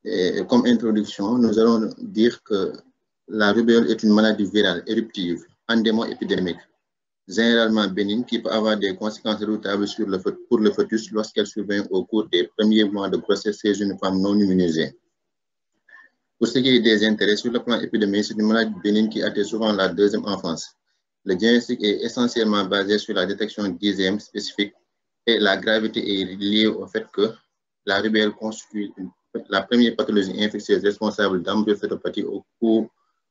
Et comme introduction, nous allons dire que la rubéole est une maladie virale éruptive, endémo-épidémique, généralement bénigne, qui peut avoir des conséquences redoutables pour le fœtus lorsqu'elle survient au cours des premiers mois de grossesse chez une femme non immunisée. Pour ce qui est des intérêts sur le plan épidémique, c'est une maladie bénigne qui atteint souvent la deuxième enfance. Le diagnostic est essentiellement basé sur la détection d'IgM spécifique et la gravité est liée au fait que la rubéole constitue la première pathologie infectieuse responsable d'embryophétopathie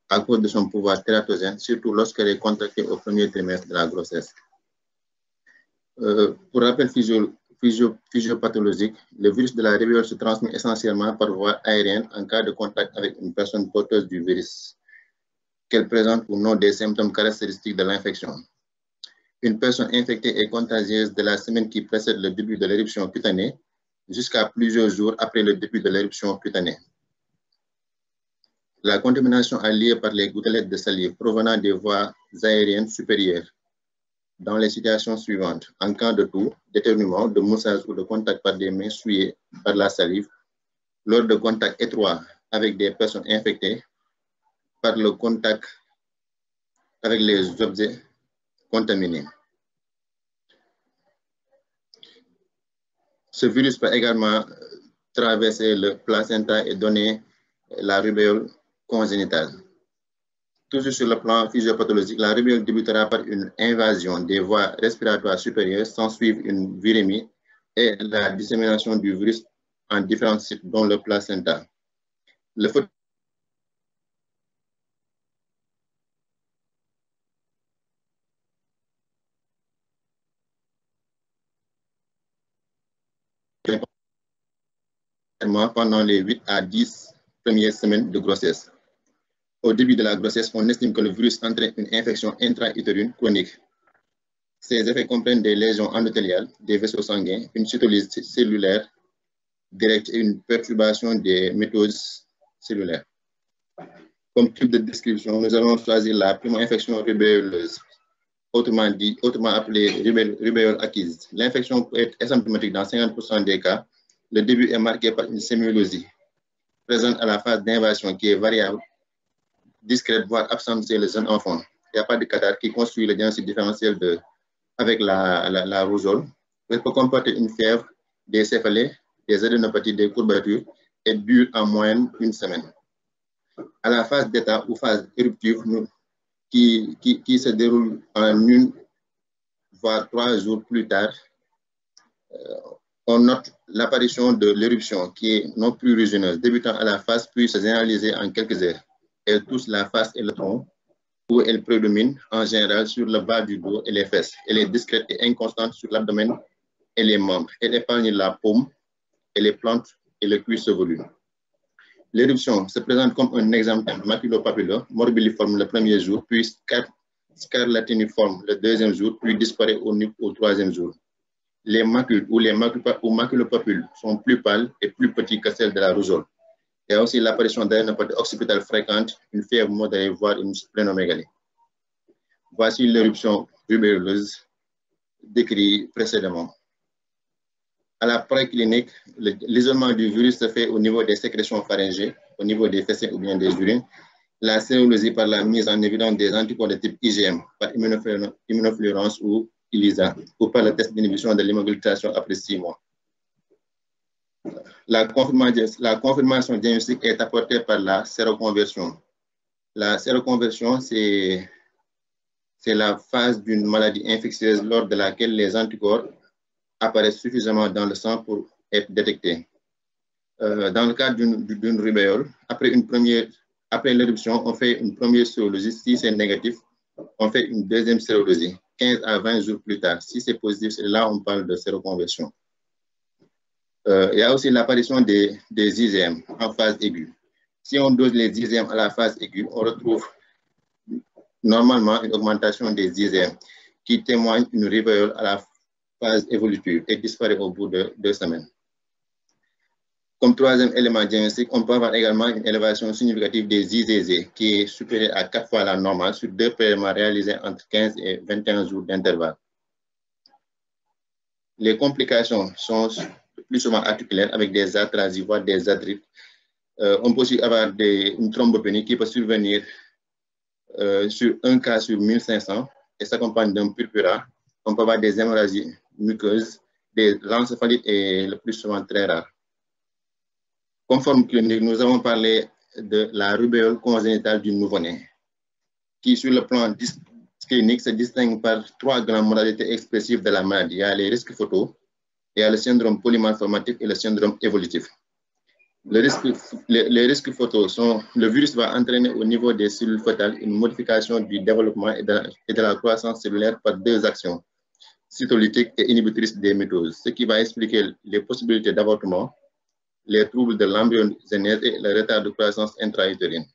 à cause de son pouvoir tératogène, surtout lorsqu'elle est contractée au premier trimestre de la grossesse. Pour rappel physiopathologique, le virus de la rubéole se transmet essentiellement par voie aérienne en cas de contact avec une personne porteuse du virus, qu'elle présente ou non des symptômes caractéristiques de l'infection. Une personne infectée est contagieuse de la semaine qui précède le début de l'éruption cutanée jusqu'à plusieurs jours après le début de l'éruption cutanée. La contamination est liée par les gouttelettes de salive provenant des voies aériennes supérieures dans les situations suivantes. En cas de toux, d'éternuement, de moussage ou de contact par des mains souillées par la salive, lors de contacts étroits avec des personnes infectées, par le contact avec les objets contaminés. Ce virus peut également traverser le placenta et donner la rubéole congénitale. Toujours sur le plan physiopathologique, la rubéole débutera par une invasion des voies respiratoires supérieures sans suivre une virémie et la dissémination du virus en différents sites, dont le placenta. Le fœtus pendant les 8 à 10 premières semaines de grossesse. Au début de la grossesse, on estime que le virus entraîne une infection intra-utérine chronique. Ces effets comprennent des lésions endothéliales, des vaisseaux sanguins, une cytolyse cellulaire directe et une perturbation des mitoses cellulaires. Comme type de description, nous allons choisir la primo-infection rubéoleuse, autrement appelée rubéole acquise. L'infection peut être asymptomatique dans 50% des cas. Le début est marqué par une sémiologie présente à la phase d'invasion qui est variable, discrète, voire absente chez les jeunes enfants. Il n'y a pas de catarrhe qui construit le diagnostic différentiel avec la rougeole. Elle peut comporter une fièvre, des céphalées, des adénopathies, des courbatures et dure en moyenne une semaine. À la phase d'état ou phase éruptive qui se déroule en 1 voire 3 jours plus tard, on note l'apparition de l'éruption qui est non plus rugineuse, débutant à la face puis se généraliser en quelques heures. Elle touche la face et le tronc, où elle prédomine en général sur le bas du dos et les fesses. Elle est discrète et inconstante sur l'abdomen et les membres. Elle épargne la paume et les plantes et le cuir chevelu. L'éruption se présente comme un exantème maculopapilleux, morbilliforme le premier jour, puis scarlatiniforme le deuxième jour, puis disparaît au 3e jour. Les macules ou maculopapules sont plus pâles et plus petits que celles de la rougeole. Il y a aussi l'apparition d'adénopathie occipitale fréquente, une fièvre modérée, voire une splénomégalie. Voici l'éruption rubéoleuse décrite précédemment. À la préclinique, l'isolement du virus se fait au niveau des sécrétions pharyngées, au niveau des fessiers ou bien des urines. La sérologie par la mise en évidence des anticorps de type IgM, par immunofluorescence ou ELISA, ou par le test d'inhibition de l'hémoglobination après 6 mois. La confirmation diagnostique est apportée par la séroconversion. La séroconversion, c'est la phase d'une maladie infectieuse lors de laquelle les anticorps apparaissent suffisamment dans le sang pour être détectés. Dans le cas d'une rubéole, après l'éruption, on fait une première sérologie. Si c'est négatif, on fait une deuxième sérologie, 15 à 20 jours plus tard. Si c'est positif, c'est là on parle de séroconversion. Il y a aussi l'apparition des IgM en phase aiguë. Si on dose les IgM à la phase aiguë, on retrouve normalement une augmentation des IgM qui témoigne d'une rubéole à la phase évolutive et disparaît au bout de 2 semaines. Comme troisième élément diagnostique, on peut avoir également une élévation significative des IgG qui est supérieure à 4 fois la normale sur 2 prélèvements réalisés entre 15 et 21 jours d'intervalle. Les complications sont plus souvent articulaires avec des atrasies, voire des arthrites, On peut aussi avoir une thrombopénie qui peut survenir sur un cas sur 1500 et s'accompagne d'un purpura. On peut avoir des hémorragies muqueuses, l'encéphalite est le plus souvent très rare. Comme forme clinique, nous avons parlé de la rubéole congénitale du nouveau-né, qui sur le plan clinique se distingue par 3 grandes modalités expressives de la maladie. Il y a les risques photos, il y a le syndrome polymalformatif et le syndrome évolutif. Les risques photos sont, le virus va entraîner au niveau des cellules fœtales une modification du développement et de la croissance cellulaire par 2 actions, cytolytiques et inhibitrices des mitoses, ce qui va expliquer les possibilités d'avortement, les troubles de l'embryogénèse et le retard de croissance intra-utérine.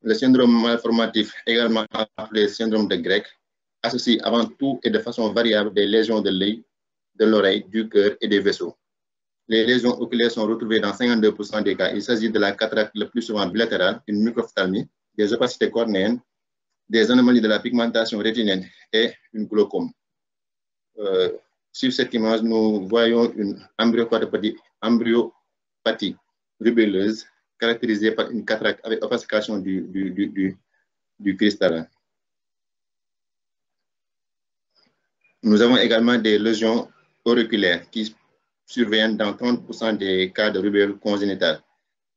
Le syndrome malformatif, également appelé syndrome de Grech, associe avant tout et de façon variable des lésions de l'œil, de l'oreille, du cœur et des vaisseaux. Les lésions oculaires sont retrouvées dans 52% des cas. Il s'agit de la cataracte le plus souvent bilatérale, une microphthalmie, des opacités cornéennes, des anomalies de la pigmentation rétinienne et une glaucome. Sur cette image, nous voyons une embryopathie rubelleuse caractérisée par une cataracte avec opacification du cristallin. Nous avons également des lésions auriculaires qui surviennent dans 30% des cas de rubéole congénitale.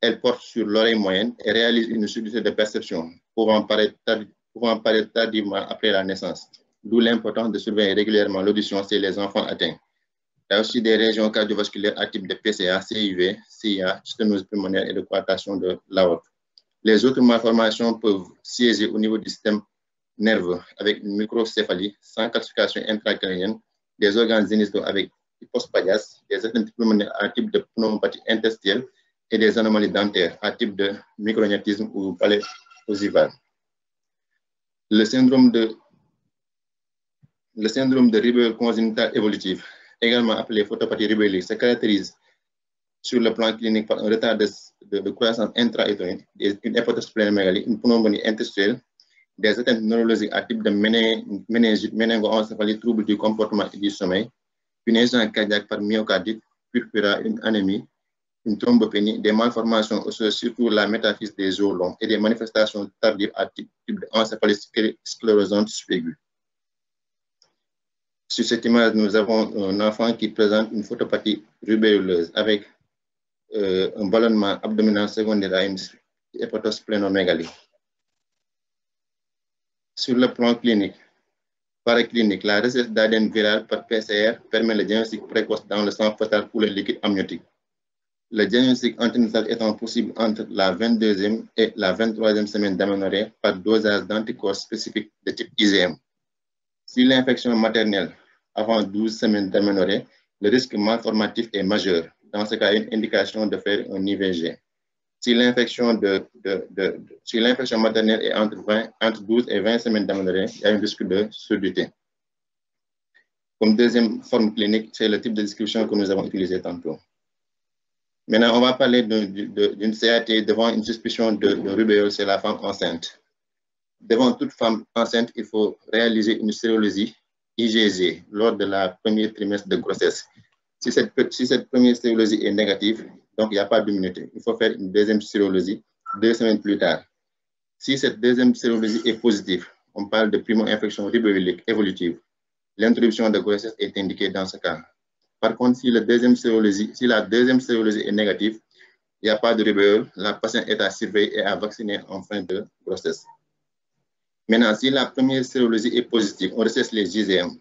Elles portent sur l'oreille moyenne et réalisent une surdité de perception, pouvant paraître tardivement après la naissance, d'où l'importance de surveiller régulièrement l'audition chez les enfants atteints. Il y a aussi des régions cardiovasculaires à type de PCA, CIV, CIA, sténose pulmonaire et de coartation de l'aorte. Les autres malformations peuvent siéger au niveau du système nerveux avec une microcéphalie sans calcification intracrânienne, des organes génitaux avec hypospadias, des atteintes pulmonaires à type de pneumopathie interstitielle et des anomalies dentaires à type de micrognatisme ou palais ogival. Le syndrome de rubéole congénitale évolutive, également appelé photopathie rubéolique, se caractérise sur le plan clinique par un retard de croissance intra-utérine, une hépatosplénomégalie, une pneumonie interstitielle, des atteintes neurologiques à type de méningite, méningo-encéphalie, troubles du comportement et du sommeil, une insuffisance cardiaque par myocardite, purpura, une anémie, une thrombopénie, des malformations osseuses, surtout la métaphyse des os longs et des manifestations tardives à type d'encéphalie sclérosante subaiguë. Sur cette image, nous avons un enfant qui présente une photopathie rubéoleuse avec un ballonnement abdominal secondaire à une hépatosplénomégalie. Sur le plan clinique, paraclinique, la recherche d'ADN viral par PCR permet le diagnostic précoce dans le sang fœtal ou le liquide amniotique. Le diagnostic anténatal étant possible entre la 22e et la 23e semaine d'aménorrhée par dosage d'anticorps spécifiques de type IgM. Si l'infection maternelle avant 12 semaines d'aménorrhée, le risque malformatif est majeur. Dans ce cas, une indication de faire un IVG. Si l'infection maternelle est entre 12 et 20 semaines d'aménorrhée, il y a un risque de surdité. Comme deuxième forme clinique, c'est le type de description que nous avons utilisé tantôt. Maintenant, on va parler d'une CAT devant une suspicion de rubéole chez la femme enceinte. Devant toute femme enceinte, il faut réaliser une sérologie IgG lors de la première trimestre de grossesse. Si cette première sérologie est négative, donc il n'y a pas d'immunité. Il faut faire une deuxième sérologie 2 semaines plus tard. Si cette deuxième sérologie est positive, on parle de primo-infection rubéolique évolutive. L'interruption de grossesse est indiquée dans ce cas. Par contre, si la deuxième sérologie est négative, il n'y a pas de rubéole, la patiente est à surveiller et à vacciner en fin de grossesse. Maintenant, si la première sérologie est positive, on recherche les IgM.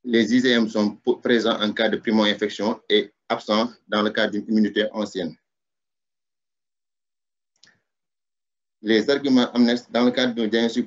Les IgM sont présents en cas de primo-infection et absents dans le cas d'une immunité ancienne. Les arguments annexes dans le cadre d'un diagnostic